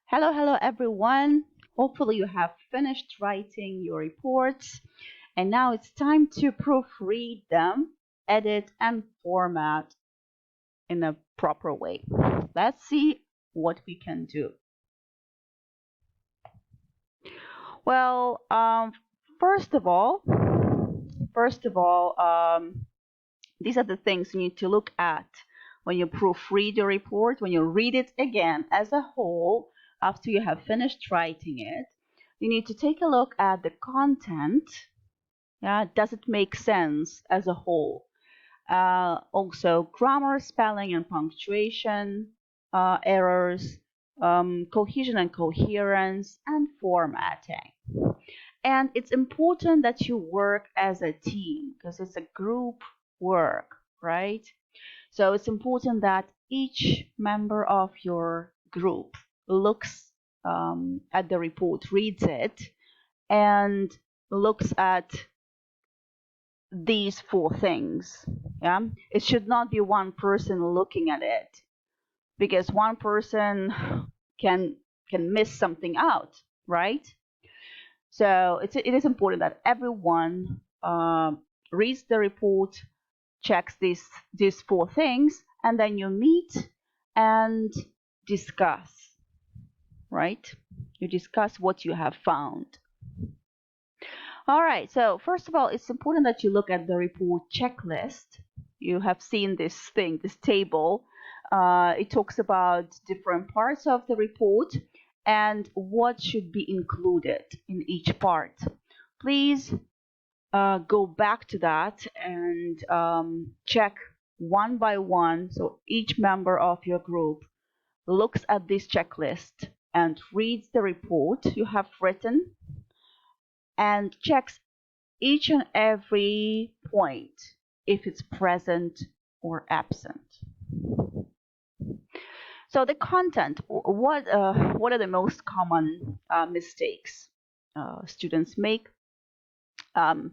Hello everyone. Hopefully you have finished writing your reports and now it's time to proofread them, edit and format in a proper way. Let's see what we can do. Well, first of all, first of all, these are the things you need to look at when you proofread your report, when you read it again as a whole after you have finished writing it. You need to take a look at the content. Yeah, does it make sense as a whole? Also, grammar, spelling, and punctuation errors, cohesion and coherence, and formatting. And it's important that you work as a team because it's a group work, right? So it's important that each member of your group looks at the report, reads it, and looks at these four things. Yeah, it should not be one person looking at it because one person can miss something out, right? So it is important that everyone reads the report, checks these four things, and then you meet and discuss, right? You discuss what you have found. All right, so first of all, it's important that you look at the report checklist. You have seen this thing, this table. It talks about different parts of the report and what should be included in each part. Please go back to that and check one by one. So each member of your group looks at this checklist and reads the report you have written and checks each and every point if it's present or absent. So the content, what are the most common mistakes students make? Um,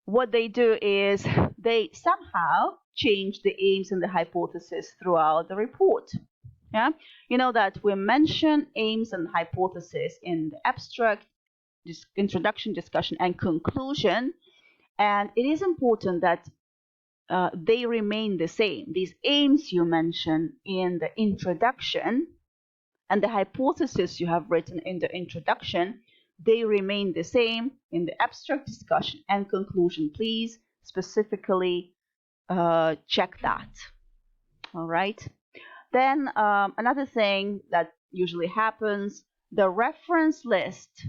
what they do is they somehow change the aims and the hypothesis throughout the report. Yeah, you know that we mention aims and hypothesis in the abstract, introduction, discussion, and conclusion, and it is important that they remain the same. These aims you mention in the introduction and the hypothesis you have written in the introduction, they remain the same in the abstract, discussion, and conclusion. Please specifically check that. All right. Then another thing that usually happens, the reference list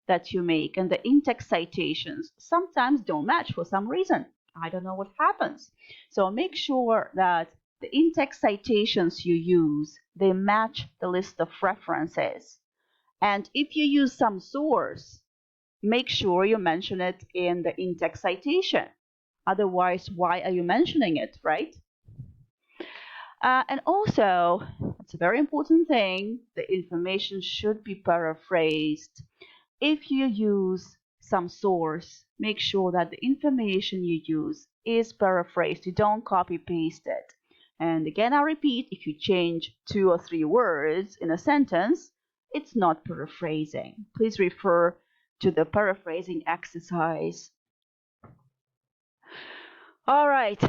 that you make and the in-text citations sometimes don't match for some reason. I don't know what happens. So make sure that the in-text citations you use, they match the list of references. And if you use some source, make sure you mention it in the in-text citation. Otherwise, why are you mentioning it, right? And also, it's a very important thing, the information should be paraphrased. If you use some source, make sure that the information you use is paraphrased. You don't copy paste it. And again, I repeat, if you change 2 or 3 words in a sentence, it's not paraphrasing. Please refer to the paraphrasing exercise. All right,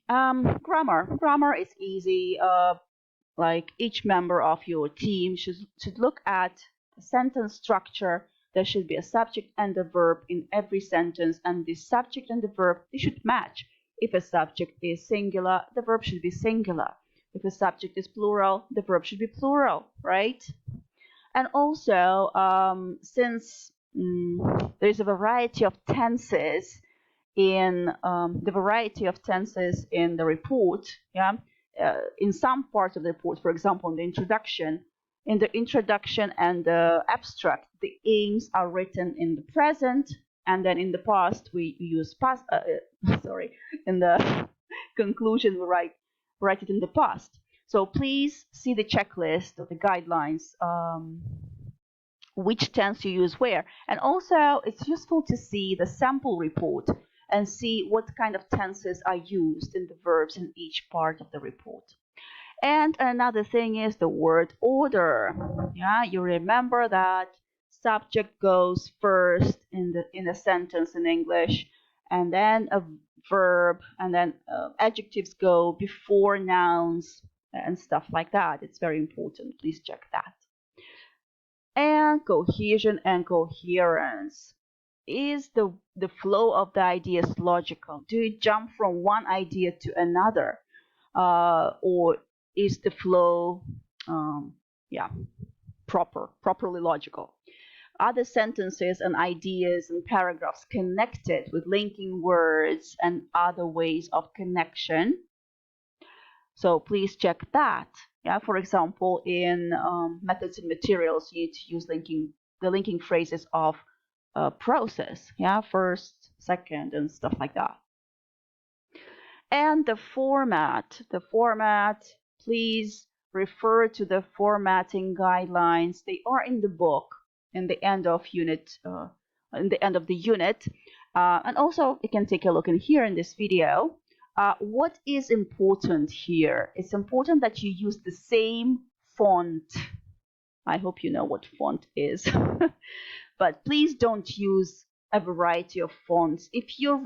grammar. Grammar is easy. Like each member of your team should look at the sentence structure. There should be a subject and a verb in every sentence, and the subject and the verb, they should match. If a subject is singular, the verb should be singular. If a subject is plural, the verb should be plural, right? And also, since there's a variety of tenses in the report, yeah, in some parts of the report, for example, in the introduction and the abstract, the aims are written in the present, and then in the past we use past. Sorry, in the conclusion we write it in the past. So please see the checklist or the guidelines. Which tense you use where, and also it's useful to see the sample report and see what kind of tenses are used in the verbs in each part of the report. And another thing is the word order. Yeah, you remember that subject goes first in the sentence in English, and then a verb, and then adjectives go before nouns and stuff like that. It's very important. Please check that. And cohesion and coherence. Is the flow of the ideas logical? Do you jump from one idea to another? Or is the flow yeah, properly logical? Are the sentences and ideas and paragraphs connected with linking words and other ways of connection? So please check that. Yeah, for example, in methods and materials, you need to use the linking phrases of process. Yeah, first, second, and stuff like that. And the format, please refer to the formatting guidelines. They are in the book in the end of the unit. And also you can take a look in here in this video. What is important here? It's important that you use the same font. I hope you know what font is. But please don't use a variety of fonts. If you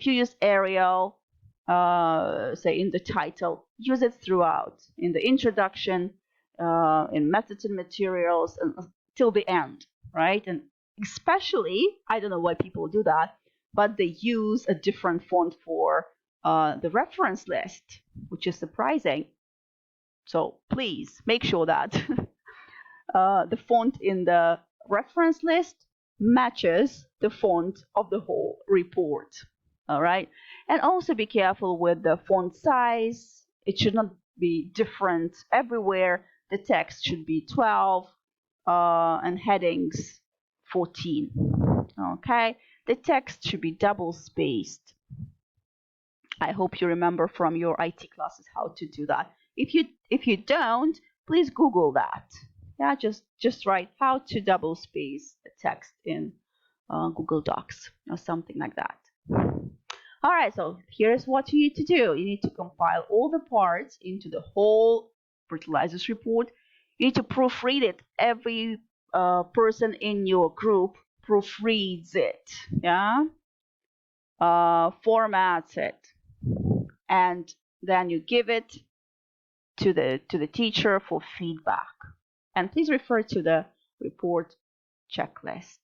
use Arial, say in the title, use it throughout, in the introduction, in methods and materials, and till the end, right? And especially, I don't know why people do that, but they use a different font for the reference list, which is surprising. So please make sure that the font in the reference list matches the font of the whole report. All right. And also be careful with the font size. It should not be different everywhere. The text should be 12 and headings 14. Okay. The text should be double spaced. I hope you remember from your IT classes how to do that. If you don't, please Google that. Yeah, just write how to double space a text in Google Docs or something like that. All right, so here's what you need to do. You need to compile all the parts into the whole fertilizers report. You need to proofread it. Every person in your group proofreads it. Yeah, formats it, and then you give it to the teacher for feedback. And please refer to the report checklist.